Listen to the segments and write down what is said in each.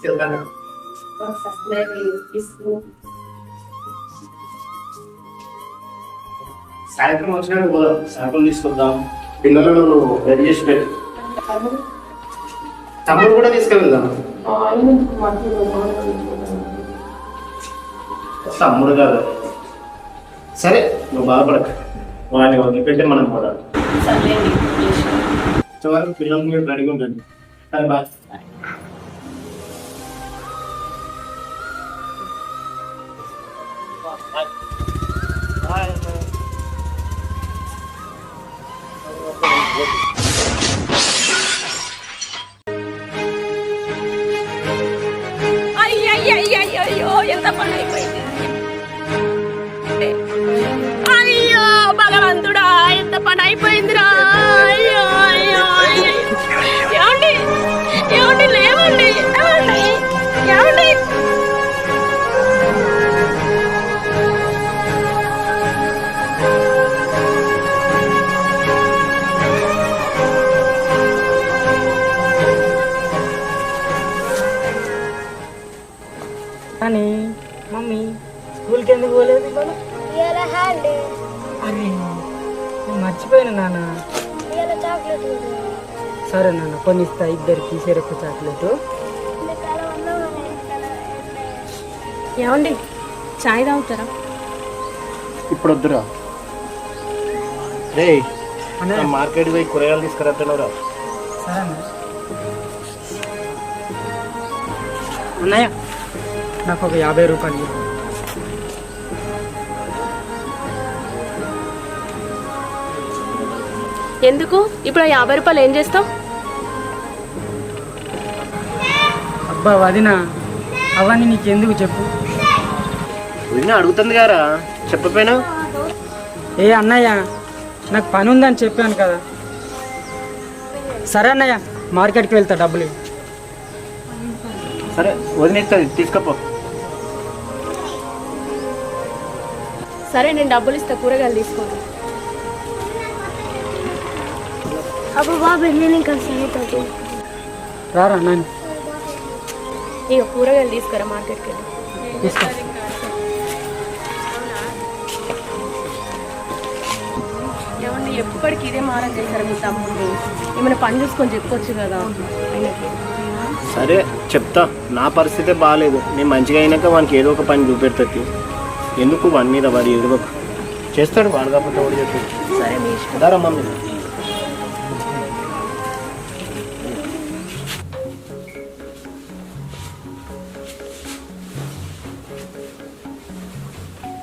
తీసుకెళ్తాను. సాయంత్రం వచ్చినాక పోదాం, సరుకులు తీసుకొద్దాం. పిల్లలను నువ్వు రెడీ చేసి పెట్టు. తమ్ముడు కూడా తీసుకెళ్దాం. తమ్ముడు కాదు, సరే నువ్వు బాధపడక, వాడిని వదిలిపెట్టి మనం కూడా పిల్లలు మీరు రెడీగా ఉంటుంది. సరే బాయ్. అయ్యో ఎంత పని అయిపోయింది. అయ్యో భగవంతుడా ఎంత పని అయిపోయిందిరా. అయ్యో అయ్యో ఏమండి ఏమండి లేవండి ఏమండి ఏమండి. కానీ మమ్మీ స్కూల్కి ఎందుకు పోలేదు ఇవాళ? అరే నేను మర్చిపోయాను నాన్న. సరే నాన్న కొన్ని ఇస్తా, ఇద్దరికి చెరకు చాక్లెట్. ఏమండి చాయ్ తాగుతారా? ఇప్పుడు వద్దురా రే, మార్కెట్ పోయి కూరగాయలు తీసుకురాతున్నావురా. సరే అన్నయ్య నాకు ఒక 50 రూపాయలు. ఎందుకు ఇప్పుడు 50 రూపాయలు ఏం చేస్తావు? అబ్బా వదినా, అవన్నీ నీకెందుకు చెప్పు. వదిన అడుగుతుంది గారా, చెప్పపోయినా. ఏ అన్నయ్య నాకు పని ఉందని చెప్పాను కదా. సరే అన్నయ్య మార్కెట్కి వెళ్తా, డబ్బులు. సరే వదిన ఇస్తుంది, తీసుకపో. సరే నేను డబ్బులు ఇస్తా, కూరగాయలు తీసుకోండి. రారా నాన్న. ఇక కూరగాయలు తీసుకురా మార్కెట్కి వెళ్ళి. తీసుకో. ఏమండి ఎప్పటికి ఇదే మారం చేశారు మీ తమ్ముడు? ఏమైనా పని చూసుకొని చెప్పొచ్చు కదా ఆయనకి. సరే చెప్తా, నా పరిస్థితే బాగాలేదు. నేను మంచిగా అయినాక వానికి ఏదో ఒక పని చూపెడుతుంది. ఎందుకు వాని మీద వాడి ఎదుగకు, చేస్తాడు వాడు కాకపోతే వాడు చెప్పి. సరే మీ ఇష్టం. దారా మమ్మీ.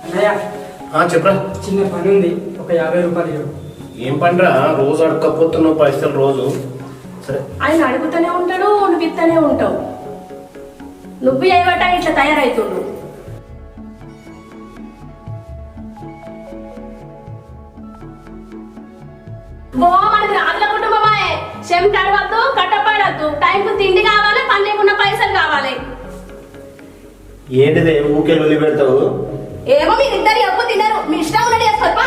అన్నయ్య చెప్పరా. చిన్న పని ఉంది, ఒక 50 రూపాయలు ఇవ్వు. ఏం పండ్రా రోజు అడగకపోతున్నావు పైసలు రోజు? సరే ఆయన అడుగుతూనే ఉంటాడు, నువ్వు ఇస్తూనే ఉంటావు. నువ్వు ఏవట ఇట్లా తయారవుతుండు. మనది రాజుల కుటుంబమే. చెమట అడవద్దు, కట్టపడద్దు. టైంకు తిండి కావాలి, పని లేకుండా పైసలు కావాలి. ఏంటిది ఊకే వదిలి పెడతావు? ఏమో మీరిద్దరు ఎప్పుడు తిన్నారు, మీ ఇష్టం ఉన్నది చేసుకో.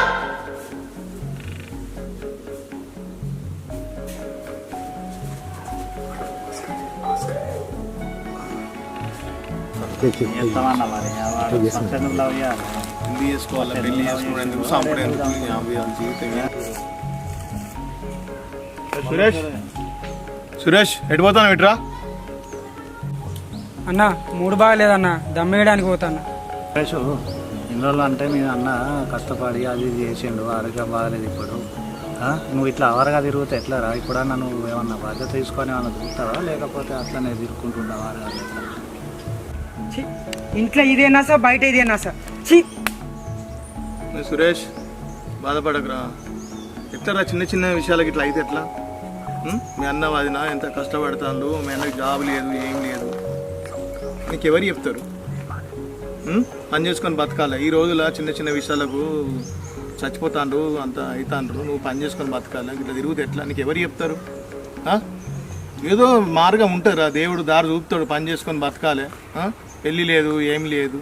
సురేష్ ఎటు పోతాను ఎట్రా? అన్న మూడు బాగాలేదన్న, దమ్మేయడానికి పోతాను. సురేష్ ఇన్ని రోజులు అంటే మీ అన్న కష్టపడి అది చేసిండు, ఆరోగ్యం బాగాలేదు ఇప్పుడు. నువ్వు ఇట్లా అవరగా తిరుగుతా ఎట్లారా? ఇప్పుడన్నా నువ్వు ఏమన్నా బాధ్యత తీసుకొని ఏమన్నా తిరుగుతావా, లేకపోతే అట్లనే తిరుక్కుంటున్నావా? ఇంట్లో ఇదేనా సార్, బయట ఇదేనా సార్? సురేష్ బాధపడకురా. ఎట్లా చిన్న చిన్న విషయాలకి ఇట్లా అయితే ఎట్లా? మీ అన్న వదిన ఎంత కష్టపడతాడు, మీ అన్నకి జాబ్ లేదు, ఏం లేదు. నీకు ఎవరు చెప్తారు? పని చేసుకొని బతకాలి. ఈ రోజుల చిన్న చిన్న విషయాలకు చచ్చిపోతాండ్రు, అంత అవుతాండ్రు. నువ్వు పని చేసుకొని బతకాలి. ఇట్లా తిరుగుతే ఎట్లా? నీకు ఎవరు చెప్తారు? ఏదో మార్గం ఉంటారా, దేవుడు దారి చూపుతాడు. పని చేసుకొని బతకాలి. పెళ్ళి లేదు, ఏం లేదు.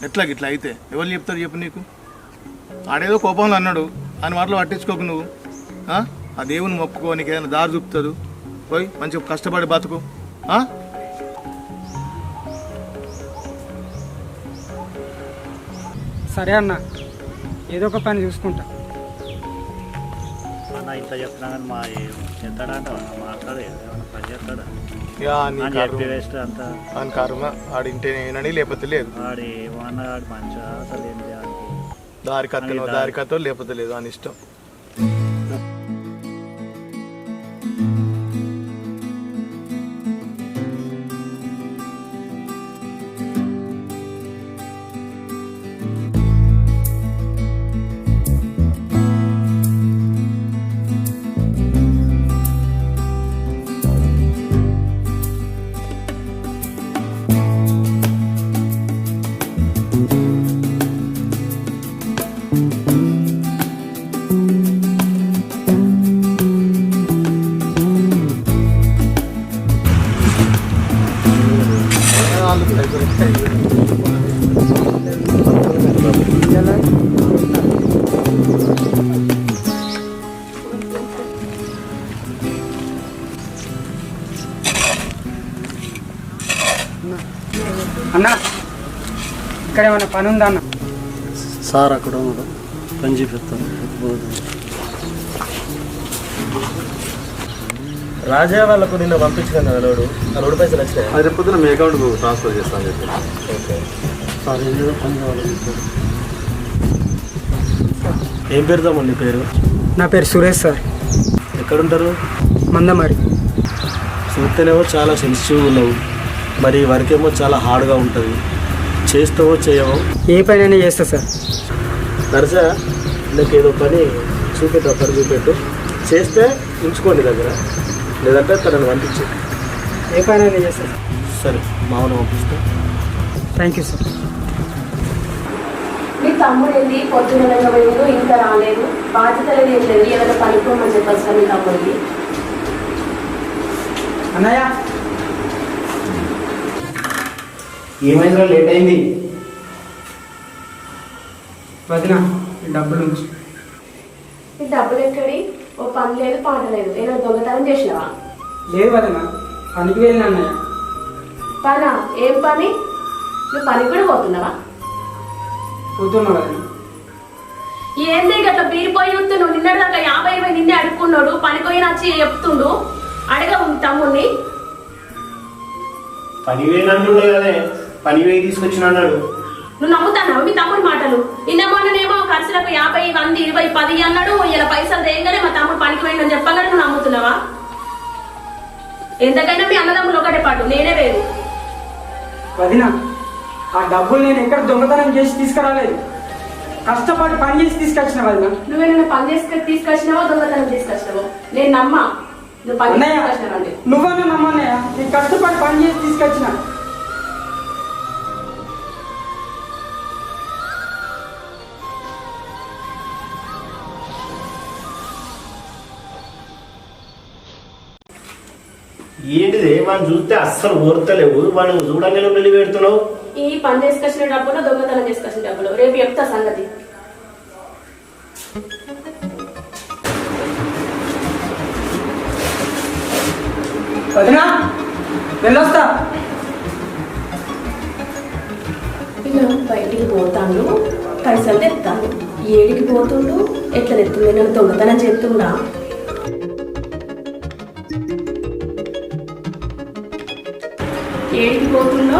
ఎట్లా గిట్లా అయితే ఎవరు చెప్తారు చెప్పు? నీకు ఆడేదో కోపంలో అన్నాడు అని మాటలు పట్టించుకోకు నువ్వు. ఆ దేవుని మొక్కుకో, నీకు ఏదైనా దారి చూపుతాడు. పోయి మంచిగా కష్టపడి బతుకు. సరే అన్న, ఏదో ఒక పని చూసుకుంటా. అన్న ఇంత చెప్తున్నా కానీ మా చేస్తాడంట మాట్లాడు ఏమైనా పని చేస్తాడా ఇక నీ అని చెప్పి వేస్ట్ అంతా అని కర్మ ఆడింటే నేనని లేకపోతే లేదు, వాడి ఏమన్నా వాడు మంచిగా అసలు ఏం చేయాలి దారి కత్తనో దారి కత్తో లేకపోతే లేదు అని ఇష్టం. అన్న, ఇక్కడ ఏమైనా పని ఉందా అన్న? సార్ అక్కడ పని చూపిస్తాను. రాజా వాళ్ళకు నిన్న పంపించిన లోడు, ఆ లోడు పైసలు వచ్చాయి. అది రేపు పొద్దున మీ అకౌంట్కు ట్రాన్స్ఫర్ చేస్తాను చెప్పి. సార్ ఏదో పని కావాలి. ఏం పేరుదామా నీ పేరు? నా పేరు సురేష్ సార్. ఎక్కడుంటారు? మందమారి. చూస్తేనేమో చాలా సెన్సిటివ్గా ఉన్నావు, మరి వరకేమో చాలా హార్డ్గా ఉంటుంది. చేస్తావో చేయవో? ఏ పనైనా చేస్తా సార్. నర్సా, నాకు ఏదో పని చూపెట్టు, పని చూపెట్టు. చేస్తే ఉంచుకోండి దగ్గర, లేదంటే తనని పంపించు. ఏ పనైనా చేస్తా సార్. సరే, మామూలు పంపిస్తా. Thank you sir. మీ తమ్ముడు వెళ్ళి పొద్దున పోయిండు, ఇంకా రాలేదు. బాధ్యతలు ఏం లేదు, ఏదైనా పనిపోమని చెప్పాలి సార్ మీ తమ్ముడికి. అన్నయ్య, ఏమైందిరా, లేట్ అయింది? వదిన డబ్బులు ఉంచు. ఈ డబ్బులు ఎక్కడి? ఓ పని లేదు, పాట లేదు. ఏదో దొంగతనం చేసినావా? లేదు వదిన, పనికి వెళ్ళిన అన్నయ్య. పనా? ఏం పని? నువ్వు పనికి కూడా పోతున్నావా? పోతున్నా వదిన. ఏంది గట్లా బీరిపోయి నువ్వు నిన్నటి దాకా 50,000 నిన్నే అడుక్కున్నాడు. పనిపోయి వచ్చి చెప్తుండు, అడగ తమ్ముడిని. పని వేలు అంటుండే కదే, పని వేయి తీసుకొచ్చిన అన్నాడు. నువ్వు నమ్ముతావు మీ తమ్ముడి మాటలు? నిన్న మొన్ననేమో ఖర్చులకు 50, 100, 20, 10 అన్నాడు. ఇలా పైసలు దేయంగానే మా తమ్ముడు పనికి పోయిందని చెప్పగానే నువ్వు నమ్ముతున్నావా? ఎంతకైనా మీ అన్నదమ్ములు ఒకటే పాటు, నేనే వేరు. వదిన, ఆ డబ్బులు నేను ఎక్కడ దొంగతనం చేసి తీసుకురాలేదు, కష్టపడి పని చేసి తీసుకొచ్చిన వదిన. నువ్వేమైనా పని చేసి తీసుకొచ్చినావో దొంగతనం తీసుకొచ్చినావో నేను నమ్మా. నువ్వు పని అన్నయ్య, తీసుకొచ్చినావంటే నువ్వన్నా నమ్మన్నయ్య, నేను కష్టపడి పని చేసి తీసుకొచ్చిన. ఏంటిది? వాడిని చూస్తే అస్సలు ఓర్తలేవు, వాడిని చూడంగానే వెళ్ళి పెడుతున్నావు. ఈ పని చేసుకొచ్చిన డబ్బులు, దొంగతనం చేసుకొచ్చిన డబ్బులు రేపు చెప్తా సంగతి. వదినా, వెళ్ళొస్తా. ఇలా బయటికి పోతాను, పైసలు తెస్తాను. ఏడికి పోతుండు, ఎట్లా తెస్తుంది? నన్ను దొంగతనం చేస్తుండా? ఏడికి పోతుండో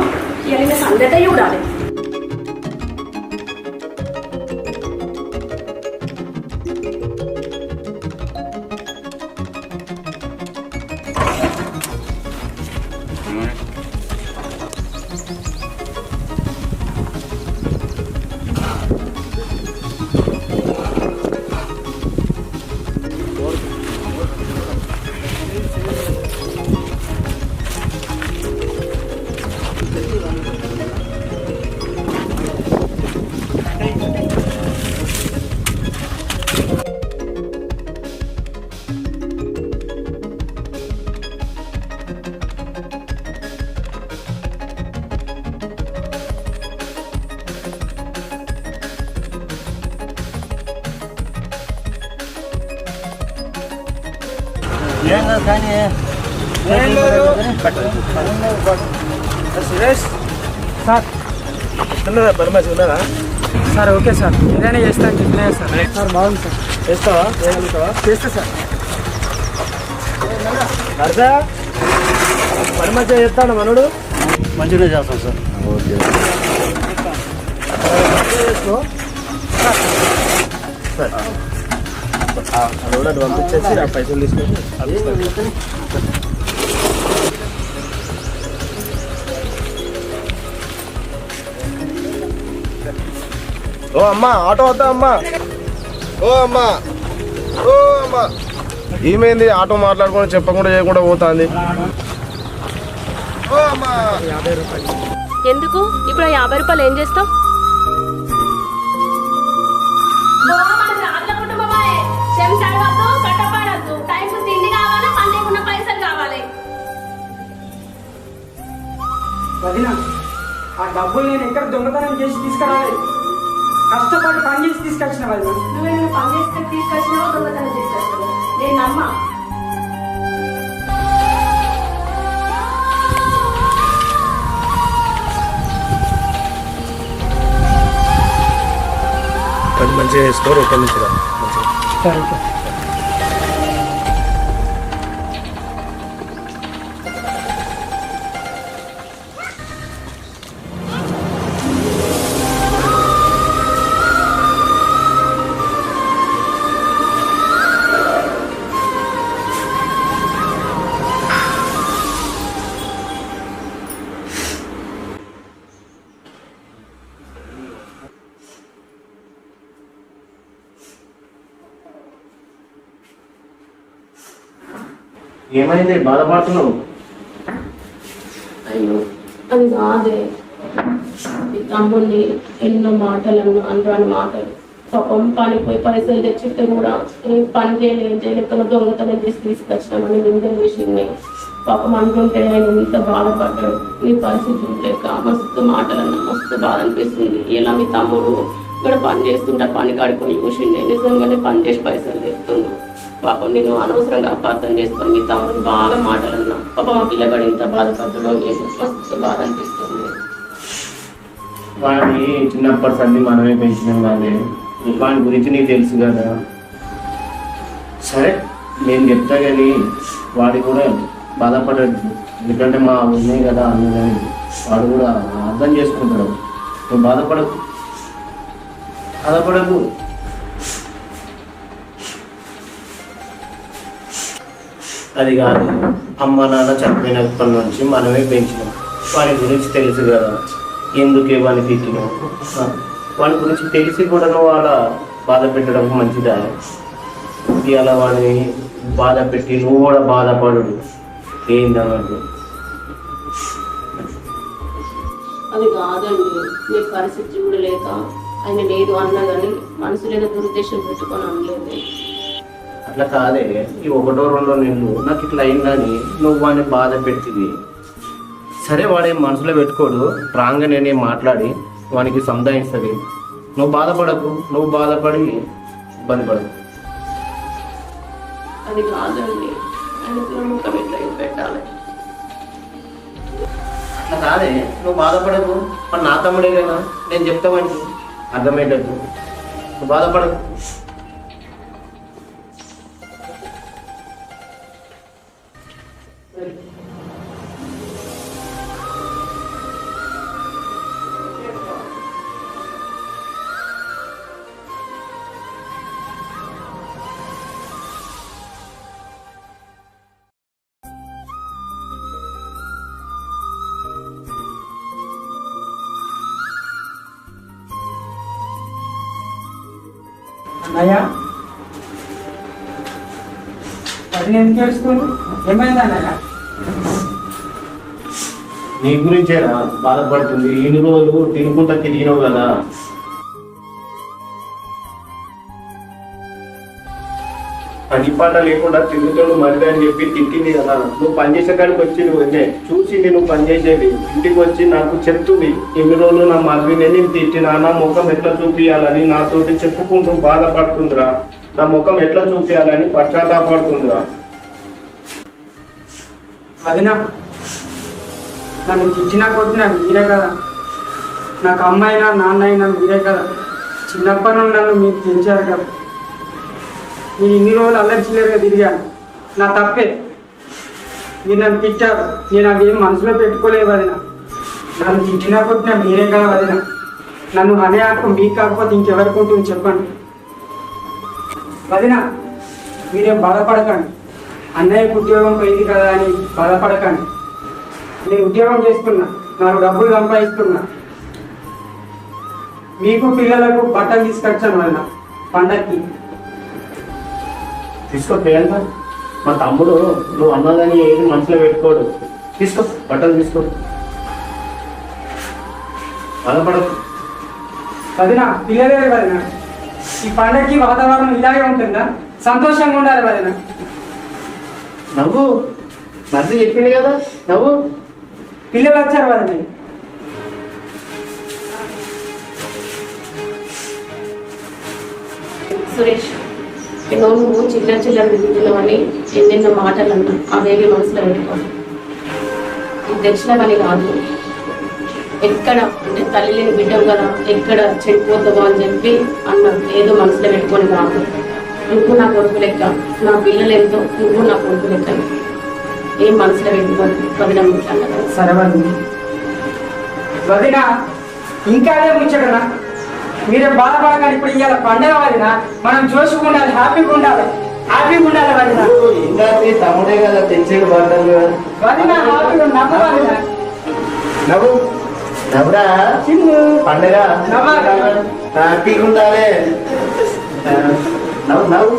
ఇలా సంగతే చూడాలి. సురేష్ సార్, ఉన్నదా? పని మంచిగా ఉన్నదా? సార్ ఓకే సార్ ఏదైనా చేస్తాను చెప్పినా సార్ సార్ బాగుంది సార్ చేస్తావా చేయగలుగుతావా? చేస్తా సార్ నరసా పని మంచిగా చేస్తాను మనోడు. మంచిగా చేస్తాం సార్. ఓకే. అది కూడా అటు పంపించేసి ఆ పైసలు తీసుకొని ఓ అమ్మా ఆటో వద్దా అమ్మా? ఓ అమ్మా, ఓ అమ్మా, ఏమైంది? ఆటో మాట్లాడుకొని చెప్పకుండా చేయకుండా పోతుంది. ఓ అమ్మా, ఎందుకు ఇప్పుడు 50 రూపాయలు ఏం చేస్తాం? వదినా ఆ డబ్బులు నేను ఎక్కడ దొంగతనం చేసి తీసుకురాలేదు, కష్టపడి పని చేసి తీసుకొచ్చిన వదినా. నువ్వేమైనా పని చేస్తే తీసుకొచ్చినావో దొంగతనం తీసుకొచ్చినావో నేను నమ్మా. పని మంచిగా చేసుకో, రేపటి నుంచి రా. సరే ఓకే. ఏమైంది బాధపడుతున్నావు? అయ్యో అది కాదే, ఈ తమ్ముడిని ఎన్నో మాటలు అనరాని మాటలు. పాపం పనికి పోయి పైసలు తెచ్చితే కూడా ఏం పని చేయలేక దొంగతనం చేసి తీసుకొచ్చినామని నింద వేసింది. పాపం అనుకుంటే ఆయన ఇంత బాధపడ్డాడు. నీ పరిస్థితి లేక మస్తు మాటలన్నా మస్తు బాధ అనిపిస్తుంది. ఇలా మీ తమ్ముడు ఇక్కడ పని చేస్తుంటే పని కాడిపోయి చూసిండే నిజంగానే పని చేసి పైసలు తెస్తున్నాడు. పాపం నేను అనవసరంగా అపార్థం చేసుకొని మీ తమ్ముడు బాగా మాటలన్నా పాపం మా పిల్లగాడు ఇంత బాధపడడం మస్తు బాధ అనిపిస్తుంది. వాడిని చిన్నప్పటి సంది మనమే పెంచినాం కానీ వాడి గురించి నీకు తెలుసు కదా. సరే నేను చెప్తా కానీ వాడి కూడా బాధపడదు, ఎందుకంటే మా ఉన్నాయి కదా అన్నదని వాడు కూడా అర్థం చేసుకుంటాడు. నువ్వు బాధపడకు. అది కాదు, అమ్మ నాన్న చనిపోయినప్పటి నుంచి మనమే పెంచినాం. వాడి గురించి తెలుసు కదా, ఎందుకే వాడిని తిట్టినావు? వాడి గురించి తెలిసి కూడా నువ్వు అలా బాధ పెట్టడం మంచిదా? అలా వాడిని బాధ పెట్టి నువ్వు కూడా బాధపడు ఏందన్నట్టు. అది కాదండి, నీ పరిస్థితి చూడలేక ఆయన లేదు అన్నా కానీ మనసులో ఏదో దురుద్దేశం పెట్టుకొని అనలేదు. అట్లా కాదే, ఈ 1-2 నెలలు నాకు ఇట్లా అయిందని నువ్వు వాడిని బాధ పెట్టింది. సరే వాడే మనసులో పెట్టుకోడు, రాంగా నేనే మాట్లాడి వానికి సంధాయిస్తుంది. నువ్వు బాధపడకు, నువ్వు బాధపడి ఇబ్బంది పడకు. అది కాదండి, ఆయనకు నమ్మకం ఎట్లా పెట్టాలి? అట్లా కాదే, నువ్వు బాధపడకు. మరి నా తమ్ముడే కదా, నేను చెప్తామని అర్థమయ్యేటట్టు. నువ్వు బాధపడకు. అన్నయ్య అది ఎందుకు ఏడుస్తుంది? ఏమైంది అన్నయ్య? నీ గురించేనా బాధపడుతుంది? ఇన్ని రోజులు తినుకుంటా తిరిగినావు కదా. పని పాట లేకుండా తిరుగుతాడు మరిది అని చెప్పి తిట్టింది కదా. నువ్వు పనిచేసే కాడికి వచ్చి నువ్వు చూసింది, నువ్వు పనిచేసేది ఇంటికి వచ్చి నాకు చెప్తుంది. ఇన్ని రోజులు నా మరిదిని నేను తిట్టినా, నా ముఖం ఎట్లా చూపించాలని నాతోటి చెప్పుకుంటూ బాధపడుతుందిరా. నా ముఖం ఎట్లా చూపించాలని పశ్చాత్తాపడుతుందిరా. వదినా నన్ను తిట్టినా కొట్టినా మీరే కదా, నాకు అమ్మాయినా నాన్న అయినా మీరే కదా. చిన్నప్పటి నుండి నన్ను మీరు పెంచారు కదా. నేను ఇన్ని రోజులు అల్లరి చిల్లరగా తిరిగాను, నా తప్పే. మీరు నన్ను తిట్టారు, నేను అవి ఏం మనసులో పెట్టుకోలేదు వదిన. నన్ను తిట్టినా కొట్టినా మీరే కదా వదిన. నన్ను అనే హక్కు మీకు కాకపోతే ఇంకెవరికి ఉంటుంది చెప్పండి వదిన. మీరేం బాధపడకండి, అన్నయ్యకు ఉద్యోగం పోయింది కదా అని బాధపడకండి. నేను ఉద్యోగం చేస్తున్నా, నాకు డబ్బులు సంపాదిస్తున్నా. మీకు పిల్లలకు బట్టలు తీసుకొచ్చాను వదిన పండక్కి. తీసుకో ప్రియాంక, మా తమ్ముడు నువ్వు అన్నదని ఏది మనసులో పెట్టుకోడు. తీసుకో, బట్టలు తీసుకో, బాధపడకు. వదిన పిల్లలే వదిన, ఈ పండక్కి వాతావరణం ఇలాగే ఉంటుందా? సంతోషంగా ఉండాలి వదిన. నవ్వు, మరిది చెప్పింది కదా, నవ్వు. పిల్లలు వచ్చారు వదిన. సురేష్, నువ్వు చిల్లర చిల్లర తిరుగుతున్నావని ఎన్నెన్నో మాటలు అన్నా, అవేవి మనసులో పెట్టుకోండి. ఇది తెచ్చిన పని కాదు. ఎక్కడ అంటే తల్లి లేని బిడ్డవు కదా, ఎక్కడ చెడిపోతావో అని చెప్పి అన్నాడు. ఏదో మనసులో పెట్టుకొని కాదు. నువ్వు నా కొడుకు లెక్క, నా పిల్లలు ఎంతో, నువ్వు నా కొడుకు లెక్క. ఏం మనసులో పెట్టుకోండి వదిన ముట్లన్నదా. సరే వదిన. వదిన ఇంకా అదే ముచ్చటనా? మీరే బాధపడకండి. ఇప్పుడు ఇవాళ పండుగ వదిన, మనం జోషుగా ఉండాలి, హ్యాపీగా ఉండాలి, హ్యాపీగా ఉండాలి వదిన. ఇంకా తమ్ముడే కదా తెచ్చేది బట్టలు. వదిన హ్యాపీగా నవ్వు వదిన. నవ్వు, నవ్వురా. పండుగ నవ్వాలి. హ్యాపీగా ఉండాలి. నవ్వు, నవ్వు.